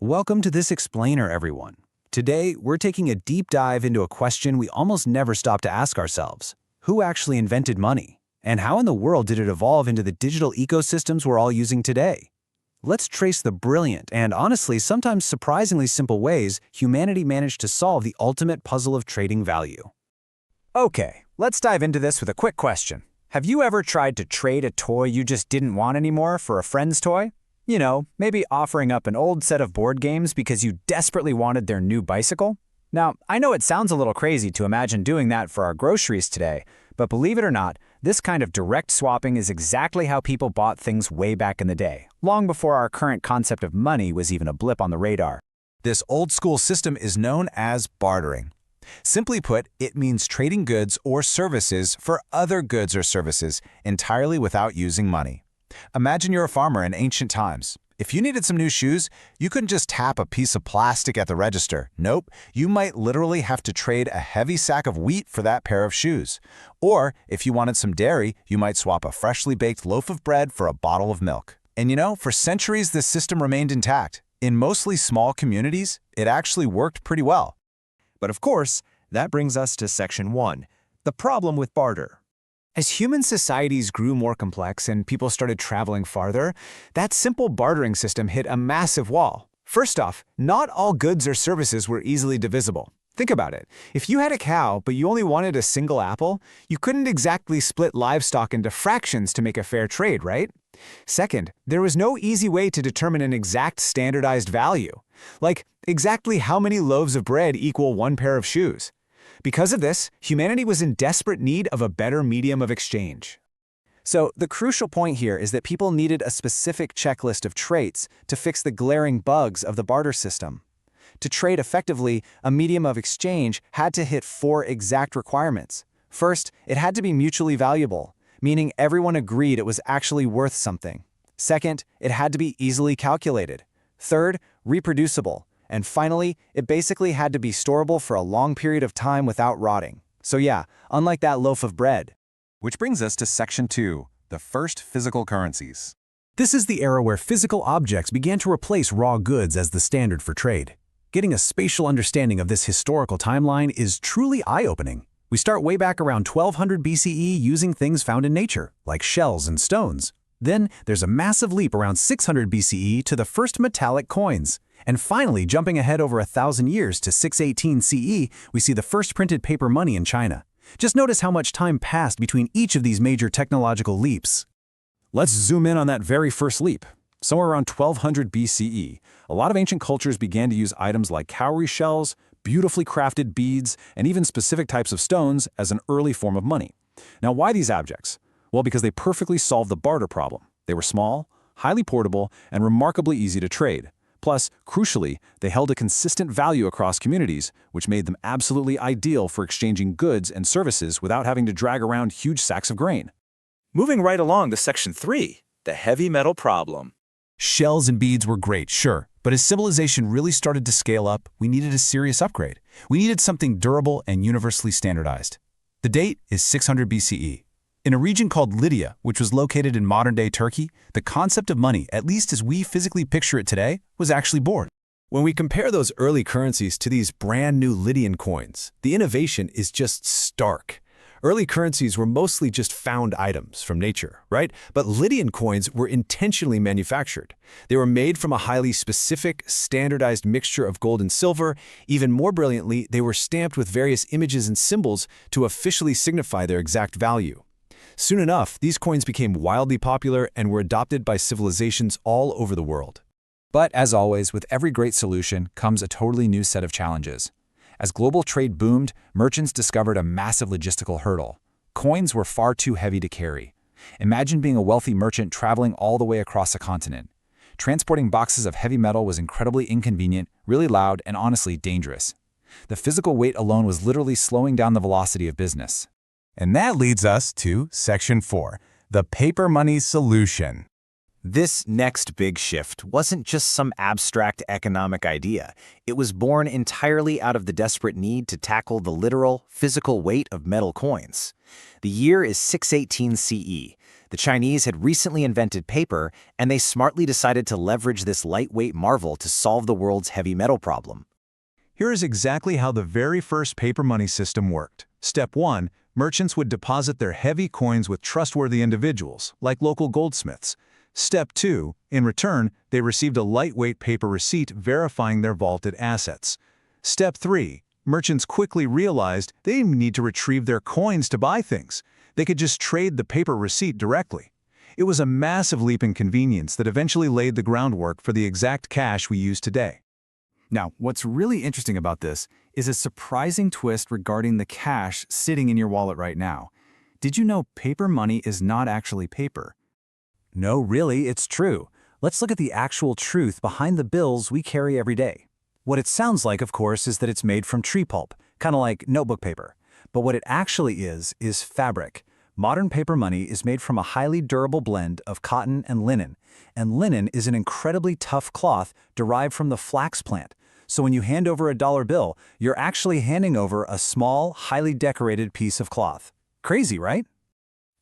Welcome to this explainer, everyone. Today, we're taking a deep dive into a question we almost never stop to ask ourselves. Who actually invented money? And how in the world did it evolve into the digital ecosystems we're all using today? Let's trace the brilliant and honestly sometimes surprisingly simple ways humanity managed to solve the ultimate puzzle of trading value. Okay, let's dive into this with a quick question. Have you ever tried to trade a toy you just didn't want anymore for a friend's toy? You know, maybe offering up an old set of board games because you desperately wanted their new bicycle? Now, I know it sounds a little crazy to imagine doing that for our groceries today, but believe it or not, this kind of direct swapping is exactly how people bought things way back in the day, long before our current concept of money was even a blip on the radar. This old-school system is known as bartering. Simply put, it means trading goods or services for other goods or services entirely without using money. Imagine you're a farmer in ancient times. If you needed some new shoes, you couldn't just tap a piece of plastic at the register. Nope, you might literally have to trade a heavy sack of wheat for that pair of shoes. Or, if you wanted some dairy, you might swap a freshly baked loaf of bread for a bottle of milk. And you know, for centuries this system remained intact. In mostly small communities, it actually worked pretty well. But of course, that brings us to Section 1, the problem with barter. As human societies grew more complex and people started traveling farther, that simple bartering system hit a massive wall. First off, not all goods or services were easily divisible. Think about it. If you had a cow, but you only wanted a single apple, you couldn't exactly split livestock into fractions to make a fair trade, right? Second, there was no easy way to determine an exact standardized value. Like, exactly how many loaves of bread equal one pair of shoes. Because of this, humanity was in desperate need of a better medium of exchange. So, the crucial point here is that people needed a specific checklist of traits to fix the glaring bugs of the barter system. To trade effectively, a medium of exchange had to hit 4 exact requirements. First, it had to be mutually valuable, meaning everyone agreed it was actually worth something. Second, it had to be easily calculated. Third, reproducible. And finally, it basically had to be storable for a long period of time without rotting. So yeah, unlike that loaf of bread. Which brings us to Section 2, the first physical currencies. This is the era where physical objects began to replace raw goods as the standard for trade. Getting a spatial understanding of this historical timeline is truly eye-opening. We start way back around 1200 BCE using things found in nature, like shells and stones. Then there's a massive leap around 600 BCE to the first metallic coins. And finally, jumping ahead over 1,000 years to 618 CE, we see the first printed paper money in China. Just notice how much time passed between each of these major technological leaps. Let's zoom in on that very first leap. Somewhere around 1200 BCE, a lot of ancient cultures began to use items like cowrie shells, beautifully crafted beads, and even specific types of stones as an early form of money. Now, why these objects? Well, because they perfectly solved the barter problem. They were small, highly portable, and remarkably easy to trade. Plus, crucially, they held a consistent value across communities, which made them absolutely ideal for exchanging goods and services without having to drag around huge sacks of grain. Moving right along to Section 3, the heavy metal problem. Shells and beads were great, sure, but as civilization really started to scale up, we needed a serious upgrade. We needed something durable and universally standardized. The date is 600 BCE. In a region called Lydia, which was located in modern-day Turkey, the concept of money, at least as we physically picture it today, was actually born. When we compare those early currencies to these brand new Lydian coins, the innovation is just stark. Early currencies were mostly just found items from nature, right? But Lydian coins were intentionally manufactured. They were made from a highly specific, standardized mixture of gold and silver. Even more brilliantly, they were stamped with various images and symbols to officially signify their exact value. Soon enough, these coins became wildly popular and were adopted by civilizations all over the world. But as always, with every great solution comes a totally new set of challenges. As global trade boomed, merchants discovered a massive logistical hurdle. Coins were far too heavy to carry. Imagine being a wealthy merchant traveling all the way across a continent. Transporting boxes of heavy metal was incredibly inconvenient, really loud, and honestly dangerous. The physical weight alone was literally slowing down the velocity of business. And that leads us to Section 4, the paper money solution. This next big shift wasn't just some abstract economic idea. It was born entirely out of the desperate need to tackle the literal, physical weight of metal coins. The year is 618 CE. The Chinese had recently invented paper, and they smartly decided to leverage this lightweight marvel to solve the world's heavy metal problem. Here is exactly how the very first paper money system worked. Step 1. Merchants would deposit their heavy coins with trustworthy individuals, like local goldsmiths. Step 2. In return, they received a lightweight paper receipt verifying their vaulted assets. Step 3. Merchants quickly realized they didn't need to retrieve their coins to buy things. They could just trade the paper receipt directly. It was a massive leap in convenience that eventually laid the groundwork for the exact cash we use today. Now, what's really interesting about this is a surprising twist regarding the cash sitting in your wallet right now. Did you know paper money is not actually paper? No, really, it's true. Let's look at the actual truth behind the bills we carry every day. What it sounds like, of course, is that it's made from tree pulp, kind of like notebook paper. But what it actually is fabric. Modern paper money is made from a highly durable blend of cotton and linen is an incredibly tough cloth derived from the flax plant. So when you hand over a dollar bill, you're actually handing over a small, highly decorated piece of cloth. Crazy, right?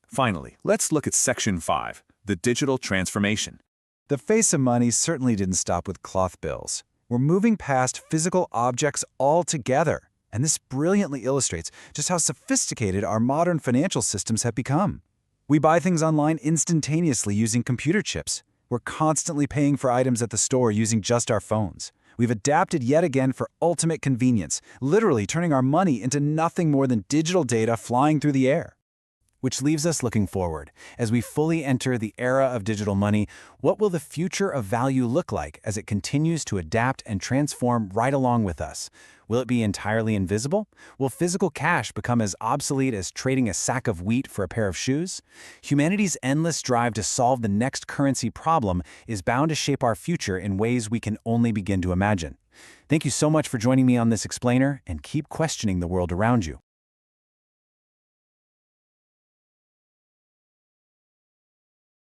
Finally, let's look at Section 5, the digital transformation. The face of money certainly didn't stop with cloth bills. We're moving past physical objects altogether. And this brilliantly illustrates just how sophisticated our modern financial systems have become. We buy things online instantaneously using computer chips. We're constantly paying for items at the store using just our phones. We've adapted yet again for ultimate convenience, literally turning our money into nothing more than digital data flying through the air. Which leaves us looking forward. As we fully enter the era of digital money, what will the future of value look like as it continues to adapt and transform right along with us? Will it be entirely invisible? Will physical cash become as obsolete as trading a sack of wheat for a pair of shoes? Humanity's endless drive to solve the next currency problem is bound to shape our future in ways we can only begin to imagine. Thank you so much for joining me on this explainer, and keep questioning the world around you.